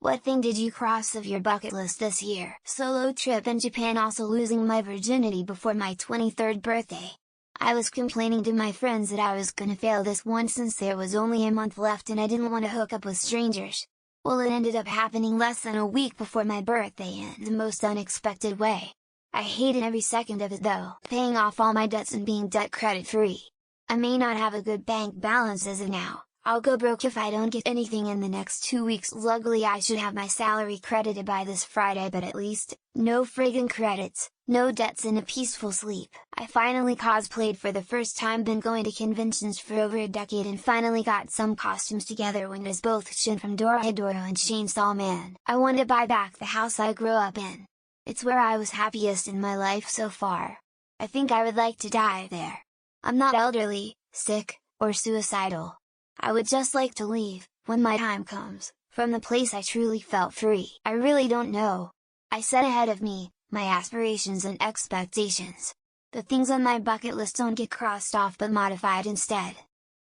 What thing did you cross off your bucket list this year? Solo trip in Japan. Also losing my virginity before my 23rd birthday. I was complaining to my friends that I was gonna fail this one since there was only a month left and I didn't want to hook up with strangers. Well, it ended up happening less than a week before my birthday in the most unexpected way. I hated every second of it though, paying off all my debts and being debt credit free. I may not have a good bank balance as of now. I'll go broke if I don't get anything in the next 2 weeks. Luckily I should have my salary credited by this Friday, but at least, no friggin' credits, no debts and a peaceful sleep. I finally cosplayed for the first time, been going to conventions for over a decade and finally got some costumes together when as both Shin from Dorohedoro and Chainsaw Man. I want to buy back the house I grew up in. It's where I was happiest in my life so far. I think I would like to die there. I'm not elderly, sick, or suicidal. I would just like to leave, when my time comes, from the place I truly felt free. I really don't know. I set ahead of me, my aspirations and expectations. The things on my bucket list don't get crossed off but modified instead.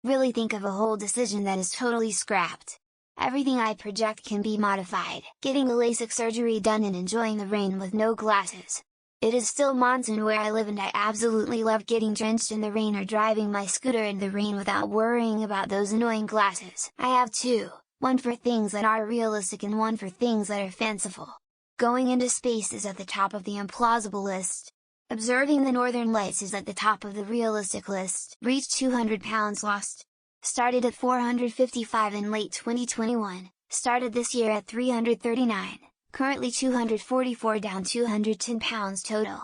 Really think of a whole decision that is totally scrapped. Everything I project can be modified. Getting the LASIK surgery done and enjoying the rain with no glasses. It is still monsoon where I live and I absolutely love getting drenched in the rain or driving my scooter in the rain without worrying about those annoying glasses. I have two, one for things that are realistic and one for things that are fanciful. Going into space is at the top of the implausible list. Observing the northern lights is at the top of the realistic list. Reached 200 pounds lost. Started at 455 in late 2021, started this year at 339. Currently 244 down 210 pounds total.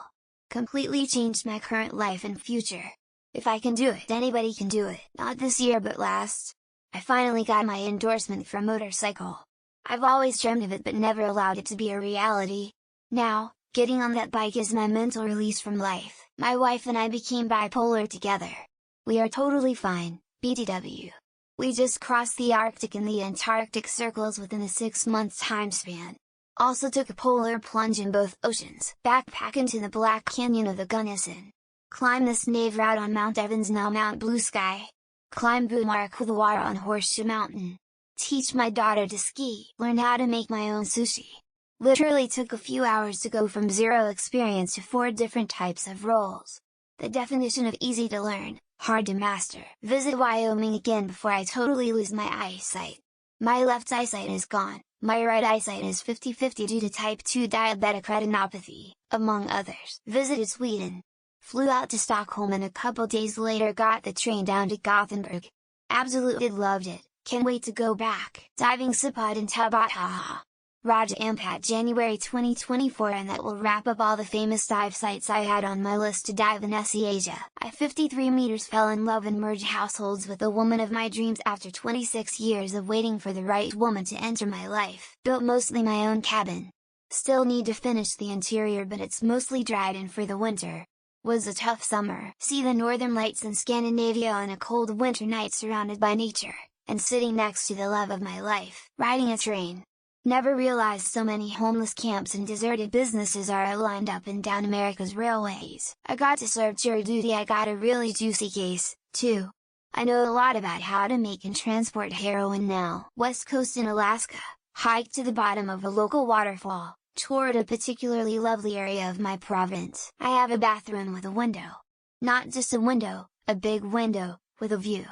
Completely changed my current life and future. If I can do it, anybody can do it. Not this year but last. I finally got my endorsement for motorcycle. I've always dreamed of it but never allowed it to be a reality. Now, getting on that bike is my mental release from life. My wife and I became bipolar together. We are totally fine, BTW. We just crossed the Arctic and the Antarctic circles within a 6-month time span. Also took a polar plunge in both oceans. Backpack into the Black Canyon of the Gunnison. Climb the Snave route on Mount Evans, now Mount Blue Sky. Climb Bumarkuthawara on Horseshoe Mountain. Teach my daughter to ski. Learn how to make my own sushi. Literally took a few hours to go from zero experience to 4 different types of rolls. The definition of easy to learn, hard to master. Visit Wyoming again before I totally lose my eyesight. My left eyesight is gone. My right eyesight is 50-50 due to type 2 diabetic retinopathy, among others. Visited Sweden. Flew out to Stockholm and a couple days later got the train down to Gothenburg. Absolutely loved it, can't wait to go back. Diving Sipod in Tabaha. Raja Ampat January 2024, and that will wrap up all the famous dive sites I had on my list to dive in SE Asia. I 53 meters fell in love and merged households with the woman of my dreams after 26 years of waiting for the right woman to enter my life. Built mostly my own cabin. Still need to finish the interior but it's mostly dried in for the winter. Was a tough summer. See the northern lights in Scandinavia on a cold winter night surrounded by nature, and sitting next to the love of my life. Riding a train. Never realized so many homeless camps and deserted businesses are lined up and down America's railways. I got to serve jury duty. I got a really juicy case, too. I know a lot about how to make and transport heroin now. West Coast in Alaska, hiked to the bottom of a local waterfall, toured a particularly lovely area of my province. I have a bathroom with a window. Not just a window, a big window, with a view.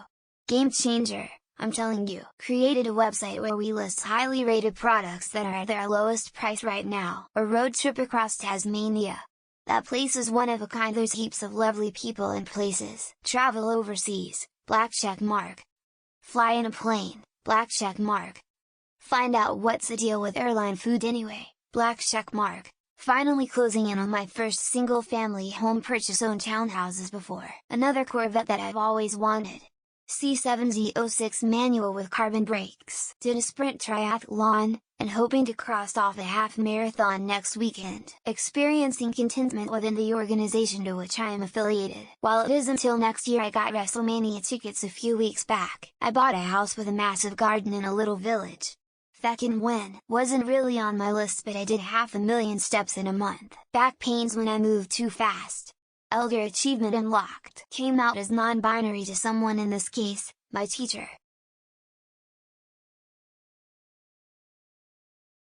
Game changer. I'm telling you. Created a website where we list highly rated products that are at their lowest price right now. A road trip across Tasmania. That place is one of a kind. There's heaps of lovely people and places. Travel overseas, black check mark. Fly in a plane, black check mark. Find out what's the deal with airline food anyway, black check mark. Finally closing in on my first single family home purchase. Owned townhouses before. Another Corvette that I've always wanted. C7Z06 manual with carbon brakes. Did a sprint triathlon, and hoping to cross off a half marathon next weekend. Experiencing contentment within the organization to which I am affiliated. While it is until next year, I got WrestleMania tickets a few weeks back. I bought a house with a massive garden in a little village. Feckin' win. Wasn't really on my list but I did 500,000 steps in a month. Back pains when I moved too fast. Elder achievement unlocked. Came out as non-binary to someone, in this case, my teacher.